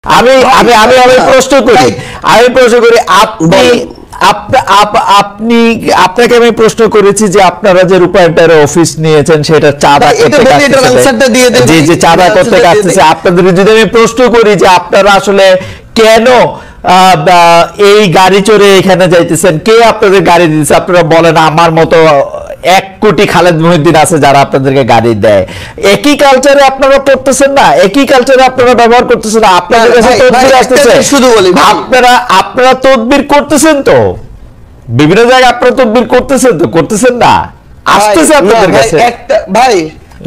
আমি আমি আমি আমি প্রশ্ন করি আপনি আপনি আপনাকে আমি প্রশ্ন করেছি যে আপনারা যে রূপান্তরের অফিস নিয়েছেন সেটা চাঁদা করতে কাটতেছে, যে চাঁদা করতে কাটতেছে, আপনাদের যদি আমি প্রশ্ন করি যে আপনারা আসলে কেন এই গাড়ি চড়ে এখানে যাইতেছেন, কে আপনাদের গাড়ি দিচ্ছে, আপনারা বলেন আমার মতো 1 কোটি খালেদ মহিউদ্দিন আছে যারা আপনাদেরকে গাড়ি দেয়। একই কালচারে আপনারা করতেছেন না, একই কালচারে আপনারা ব্যবহার করতেছেন না, আপনাদের কাছে তদবির আসতেছে, শুধু বলি আপনারা তদবির করতেছেন তো, বিভিন্ন জায়গায় আপনারা তদবির করতেছেন তো, করতেছেন না, আসতেছে আপনাদের কাছে একটা ভাই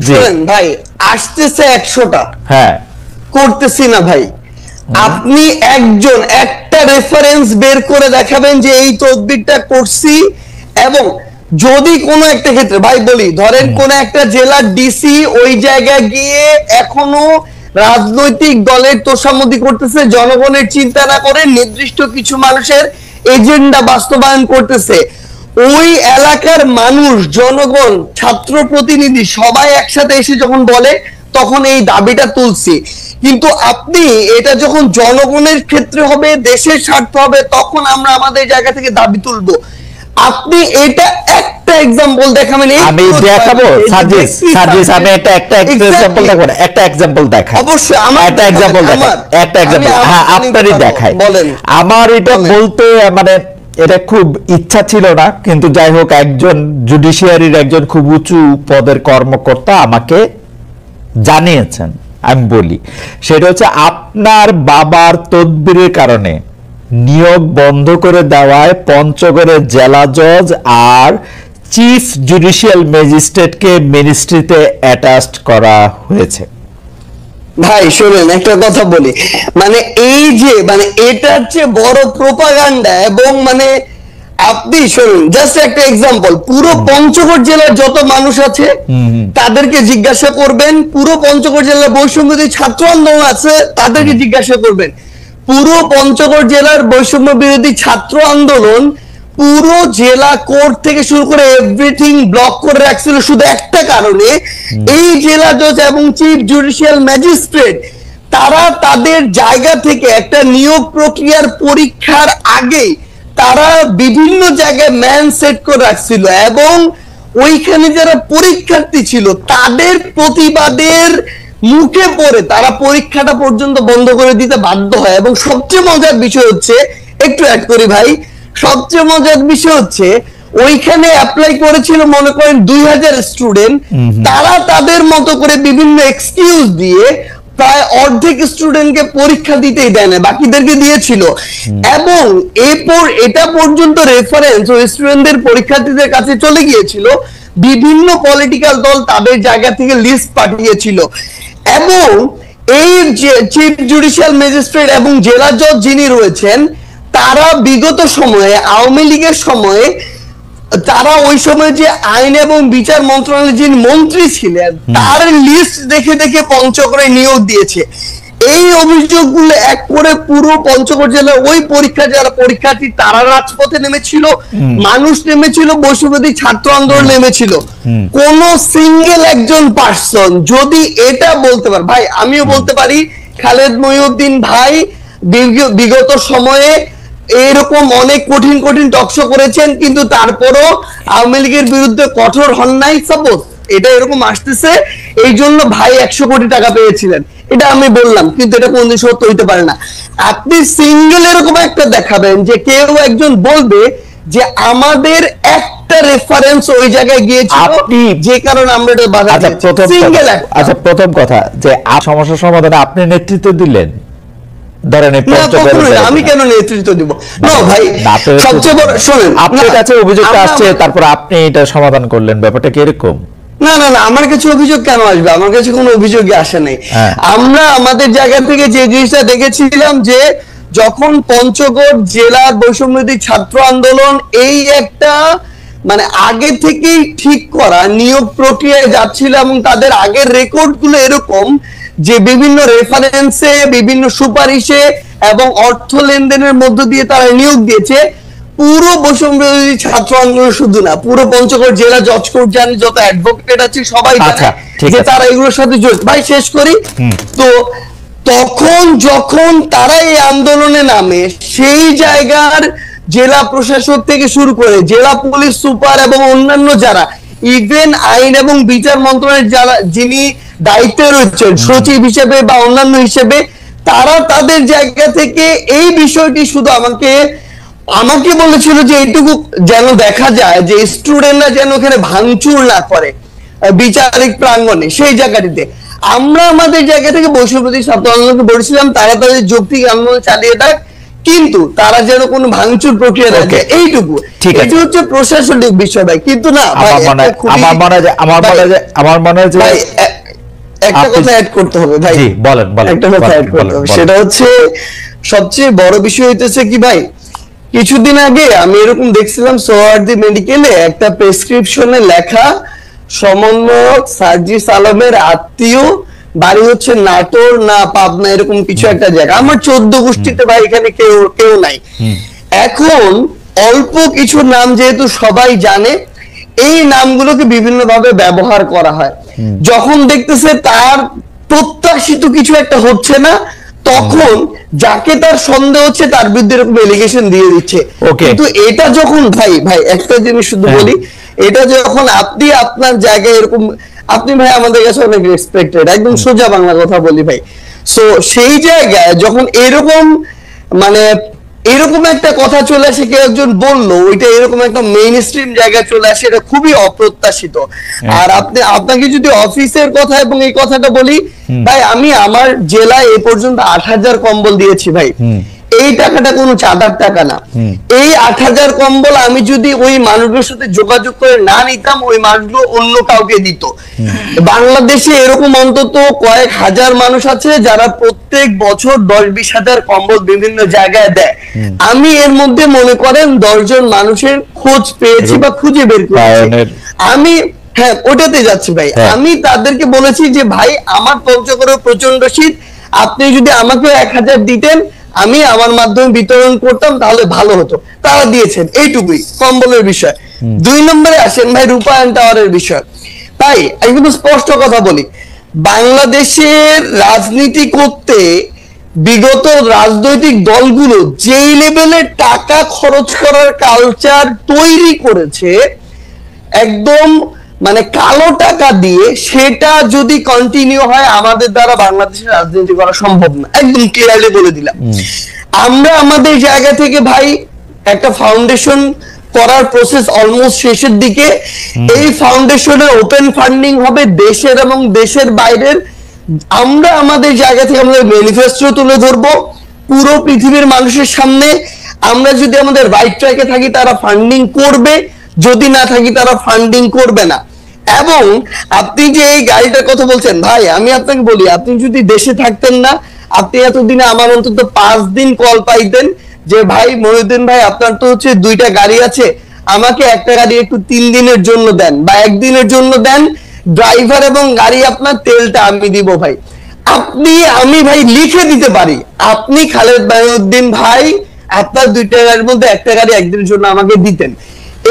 শুনেন ভাই, আসতেছে 100টা, হ্যাঁ করতেছি না ভাই। আপনি একজন একটা রেফারেন্স বের করে দেখাবেন যে এই তদবিরটা করছি, এবং যদি কোনো একটা ক্ষেত্রে ভাই বলি, ধরেন কোন একটা জেলার ডিসি ওই জায়গায় গিয়ে এখনো রাজনৈতিক দলের তোষামোদি করতেছে, জনগণের চিন্তা না করে নির্দিষ্ট কিছু মানুষের এজেন্ডা বাস্তবায়ন করতেছে, ওই এলাকার মানুষ, জনগণ, ছাত্র প্রতিনিধি সবাই একসাথে এসে যখন বলে তখন এই দাবিটা তুলছি। কিন্তু আপনি এটা যখন জনগণের ক্ষেত্রে হবে, দেশের স্বার্থ হবে, তখন আমরা আমাদের জায়গা থেকে দাবি তুলবো। আপনি এটা একটা एग्जांपल দেখাবেন, আমি দেখাবো সার্জিস আমি একটা एग्जांपल দেখাবো, একটা एग्जांपल দেখাই, অবশ্যই আমার একটা एग्जांपल দেখাই, একটা एग्जांपल হ্যাঁ আপনারই দেখাই। আমার এটা বলতে মানে এটা খুব ইচ্ছা ছিল না, কিন্তু যাই হোক একজন জুডিশিয়ারির একজন খুব উঁচু পদের কর্মকর্তা আমাকে জানিয়েছেন, আমি বলি সেটা হচ্ছে আপনার বাবার তদবিরের কারণে নিয়োগ বন্ধ করে দেওয়ায় পঞ্চগড়ের জেলা জজ আর চিফ জুডিশিয়াল ম্যাজিস্ট্রেটকে মিনিস্ট্রিতে অ্যাটাচড করা হয়েছে। ভাই শুনুন একটা কথা বলি, মানে এই যে মানে এটার চেয়ে বড় প্রোপাগান্ডা, এবং মানে আপনি শুনুন জাস্ট একটা एग्जांपल, পুরো পঞ্চগড় জেলার যত মানুষ আছে তাদেরকে জিজ্ঞাসা করবেন, পুরো পঞ্চগড় জেলার বৈষম্যবিরোধী ছাত্র আন্দোলন আছে তাদেরকে জিজ্ঞাসা করবেন, পুরো পঞ্চগড় জেলার বৈষম্য বিরোধী ছাত্র আন্দোলন পুরো জেলা কোর্ট থেকে শুরু করে এভরিথিং ব্লক করে রাখছিল শুধু একটা কারণে, এই জেলা জজ এবং চিফ জুডিশিয়াল ম্যাজিস্ট্রেট তারা তাদের জায়গা থেকে একটা নিয়োগ প্রক্রিয়ার পরীক্ষার আগে তারা বিভিন্ন জায়গায় ম্যান সেট করে রাখছিল, এবং ওইখানে যারা পরীক্ষার্থী ছিল তাদের প্রতিবাদের মুখে পড়ে তারা পরীক্ষাটা পর্যন্ত বন্ধ করে দিতে বাধ্য হয়। এবং সবচেয়ে মজার বিষয় হচ্ছে, একটু অ্যাড করি ভাই, সবচেয়ে মজার বিষয় হচ্ছে ওইখানে অ্যাপ্লাই করেছিল মনে করেন 2000 স্টুডেন্ট, তারা তাদের মতো করে বিভিন্ন এক্সকিউজ দিয়ে প্রায় অর্ধেক স্টুডেন্টকে পরীক্ষা দিতেই দেয় না, বাকিদেরকে দিয়েছিল। এবং এরপর এটা পর্যন্ত রেফারেন্স ওই স্টুডেন্টদের পরীক্ষার্থীদের কাছে চলে গিয়েছিল, বিভিন্ন পলিটিক্যাল দল তাদের জায়গা থেকে লিস্ট পাঠিয়েছিল, এবং এই চিফ জুডিশিয়াল ম্যাজিস্ট্রেট এবং জেলা জজ যিনি রয়েছেন তারা বিগত সময়ে আওয়ামী লীগের সময়ে তারা ওই সময় যে আইন এবং বিচার মন্ত্রণালয়ের যিনি মন্ত্রী ছিলেন তার লিস্ট দেখে দেখে পঞ্চগড়ে নিয়োগ দিয়েছে। এই অভিযোগগুলো এক করে পুরো পঞ্চগড় জেলার ওই পরীক্ষা যারা পরীক্ষার্থী তারা রাজপথে নেমেছিল, মানুষ নেমেছিল, বৈষম্যবিরোধী ছাত্র আন্দোলন নেমেছিল, কোন সিঙ্গেল একজন পার্সন যদি এটা বলতে পারে, ভাই আমিও বলতে পারি খালেদ মহিউদ্দিন ভাই বিগত সময়ে এরকম অনেক কঠিন কঠিন টকশো করেছেন, কিন্তু তারপরও আওয়ামী লীগের বিরুদ্ধে কঠোর হন নাই, সাপোজ এটা এরকম আসতেছে এই জন্য ভাই 100 কোটি টাকা পেয়েছিলেন, এটা আমি বললাম, কিন্তু এটা কোনদিন সত্য হইতে পারে না। আপনি সিঙ্গেল এরকম একটা দেখাবেন যে কেউ একজন বলবে যে আমাদের একটা রেফারেন্স ওই জায়গায় গিয়েছিল, আপনি যে কারণে আমরা এটা বাধা দিয়েছি। সিঙ্গেল আচ্ছা প্রথম কথা যে সমস্যা সমাধানে আপনি নেতৃত্ব দিলেন, আমি কেন নেতৃত্ব দিব না ভাই, সবচেয়ে বড় শুনেন আপনার কাছে অভিযোগটা আসছে তারপর আপনি এটা সমাধান করলেন, ব্যাপারটা কি এরকম? না না না, আমার কাছে অভিযোগ কেন আসবে, আমার কাছে কোনো অভিযোগই আসে নাই। আমরা আমাদের জায়গা থেকে যে জিনিসটা দেখেছিলাম যে যখন পঞ্চগড় জেলার বৈষম্যবিরোধী ছাত্র আন্দোলন এই একটা মানে আগে থেকেই ঠিক করা নিয়োগ প্রক্রিয়ায় যাচ্ছিল, এবং তাদের আগের রেকর্ড গুলো এরকম যে বিভিন্ন রেফারেন্সে, বিভিন্ন সুপারিশে এবং অর্থ লেনদেনের মধ্য দিয়ে তারা নিয়োগ দিয়েছে। পুরো বৈষম্যবিরোধী ছাত্র আন্দোলন শুধু না, পুরো পঞ্চগড় জেলা জজ কোর্ট জানে, যত অ্যাডভোকেট আছে সবাই জানে যে তারা এগুলোর সাথে জড়িত। ভাই শেষ করি তো তখন যখন তারা এই আন্দোলনে নামে, সেই জায়গার জেলা প্রশাসক থেকে শুরু করে জেলা পুলিশ সুপার এবং অন্যান্য যারা, ইভেন আইন এবং বিচার মন্ত্রণালয়ের যারা যিনি দায়িত্বে রয়েছেন সচিব হিসেবে বা অন্যান্য হিসেবে, তারা তাদের জায়গা থেকে এই বিষয়টি শুধু আমাকে বলেছিল যে এইটুকু যেন দেখা যায় যে স্টুডেন্টরা যেন ওখানে ভাঙচুর না করে বিচারিক প্রাঙ্গণে, সেই জায়গাটিতে। আমরা আমাদের জায়গা থেকে বৈষম্যবিরোধী ছাত্র আন্দোলনকে বলেছিলাম তারা তাদের যৌক্তিক আন্দোলন চালিয়ে দেয়, কিন্তু তারা যেন কোনো ভাঙচুর প্রক্রিয়া রাখে, এইটুকু। এটি হচ্ছে প্রশাসনিক বিষয় ভাই, কিন্তু না আমার মনে হয় যে একটা কথা অ্যাড করতে হবে ভাই, বলেন একটা কথা অ্যাড করতে হবে, সেটা হচ্ছে সবচেয়ে বড় বিষয় হইতেছে কি ভাই, কিছুদিন আগে আমি এরকম দেখছিলাম সোহরাওয়ার্দী মেডিকেলে একটা প্রেসক্রিপশনে লেখা সমন্বয়ক সার্জিস আলমের আত্মীয়, বাড়ি হচ্ছে নাটোর না পাবনা, এরকম কিছু একটা জায়গা। আমার 14 গোষ্ঠীতে ভাই এখানে কেউ নাই। এখন অল্প কিছু নাম যেহেতু সবাই জানে, এই নামগুলোকে বিভিন্ন ভাবে ব্যবহার করা হয়। যখন দেখতেছে তার প্রত্যাশিত কিছু একটা হচ্ছে না, তখন যাকে তার সন্দেহ হচ্ছে তার বিরুদ্ধে এরকম এলিগেশন দিয়ে দিচ্ছে। কিন্তু এটা যখন ভাই একটা জিনিস শুধু বলি, এটা যখন আপনি আপনার জায়গায় এরকম, আপনি ভাই আমাদের কাছে অনেক রেসপেক্টেড, একদম সোজা বাংলা কথা বলি ভাই। সো সেই জায়গায় যখন এরকম একটা কথা চলে আসে, কেউ একজন বললো, ওইটা এরকম একটা মেইন স্ট্রিম জায়গায় চলে আসে, এটা খুবই অপ্রত্যাশিত। আর আপনাকে যদি অফিসের কথা এবং এই কথাটা বলি ভাই, আমি আমার জেলায় এ পর্যন্ত 8000 কম্বল দিয়েছি ভাই। এই টাকাটা কোনো চাঁদার টাকা না। এই 8000 কম্বল আমি যদি ওই মানুষগুলোর সাথে যোগাযোগ করে না নিতাম, ওই মানুষগুলো অন্য কাউকে দিত। বাংলাদেশে এরকম অন্তত কয়েক হাজার মানুষ আছে যারা প্রত্যেক বছর 10-20 হাজার কম্বল বিভিন্ন জায়গায় দেয়। আমি এর মধ্যে মনে করেন 10 জন মানুষের খোঁজ পেয়েছি বা খুঁজে বের করেছি। আমি ওটাতে যাচ্ছি ভাই। আমি তাদেরকে বলেছি যে ভাই আমার পঞ্চগড়ে প্রচন্ড শীত, আপনি যদি আমাকে 1000 দিতেন, আমি আমার মাধ্যমে বিতরণ করতাম, তাহলে ভালো হতো। তারা দিয়েছেন, এইটুকুই কম্বলের বিষয়। 2 নম্বরে আসেন ভাই রূপায়ণ টাওয়ারের বিষয়। তাই একদম স্পষ্ট কথা বলি, বাংলাদেশের রাজনীতি করতে বিগত রাজনৈতিক দলগুলো যেই লেভেলে টাকা খরচ করার কালচার তৈরি করেছে, একদম কালো টাকা দিয়ে, সেটা যদি কন্টিনিউ হয় আমাদের দ্বারা বাংলাদেশের রাজনীতি করা সম্ভব না, একদম ক্লিয়ারলি বলে দিলাম। আমরা আমাদের জায়গা থেকে ভাই একটা ফাউন্ডেশন করার প্রসেস অলমোস্ট শেষের দিকে। এই ফাউন্ডেশনের ওপেন ফান্ডিং হবে দেশের এবং দেশের বাইরের। আমরা আমাদের জায়গা থেকে আমাদের ম্যানিফেস্টো তুলে ধরবো পুরো পৃথিবীর মানুষের সামনে। আমরা যদি আমাদের রাইট ট্র্যাকে থাকি, তারা ফান্ডিং করবে, যদি না থাকি তারা ফান্ডিং করবে না। এবং আপনি যে এই গাড়িটার কথা বলছেন ভাই, আমি আপনাকে বলি, আপনি যদি দেশে থাকতেন না, আপনি এতদিনে আমার অন্তত 5 দিন কল পাইতেন যে ভাই মহিউদ্দিন ভাই, আপনার তো হচ্ছে 2টা গাড়ি আছে, আমাকে একটা গাড়ি একটু 3 দিনের জন্য দেন বা 1 দিনের জন্য দেন, ড্রাইভার এবং গাড়ি আপনার, তেলটা আমি দিব ভাই। আমি ভাই লিখে দিতে পারি, আপনি খালেদ মহিউদ্দিন ভাই আপনার 2টা গাড়ির মধ্যে একটা গাড়ি একদিনের জন্য আমাকে দিতেন।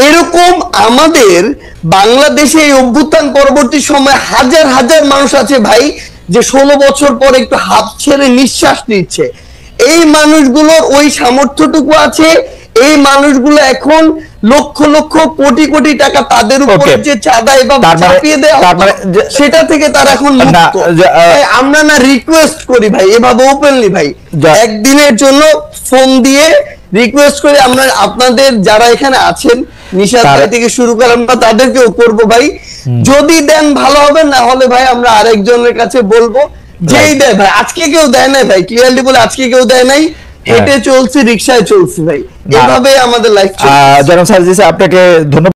এরকম আমাদের বাংলাদেশে এই অভ্যুত্থান পরবর্তী সময় হাজার হাজার মানুষ আছে ভাই, যে 16 বছর পর একটু হাফ ছেড়ে নিঃশ্বাস নিচ্ছে। এই মানুষগুলোর ওই সামর্থ্যটুকু আছে। এই মানুষগুলো এখন লক্ষ লক্ষ কোটি কোটি টাকা তাদের উপর যে চাঁদা এবং চাপিয়ে দেয়, সেটা থেকে তারা এখন মুক্ত। আমরা না রিকোয়েস্ট করি ভাই, এভাবে ওপেনলি ভাই, একদিনের জন্য ফোন দিয়ে রিকোয়েস্ট করি, আমরা আপনাদের যারা এখানে আছেন, নিশাদ ভাই থেকে শুরু করে আমরা তাদেরকেও করবো ভাই, যদি দেন ভালো হবে, না হলে ভাই আমরা আরেকজনের কাছে বলবো, যেই দেয় ভাই। আজকে কেউ দেয় নাই ভাই, ক্লিয়ারলি বলে আজকে কেউ দেয় নাই, হেঁটে চলছি, রিক্সায় চলছি ভাই, এভাবে আমাদের লাইফ চলছে। জনাব সার্জিস, আপনাকে ধন্যবাদ।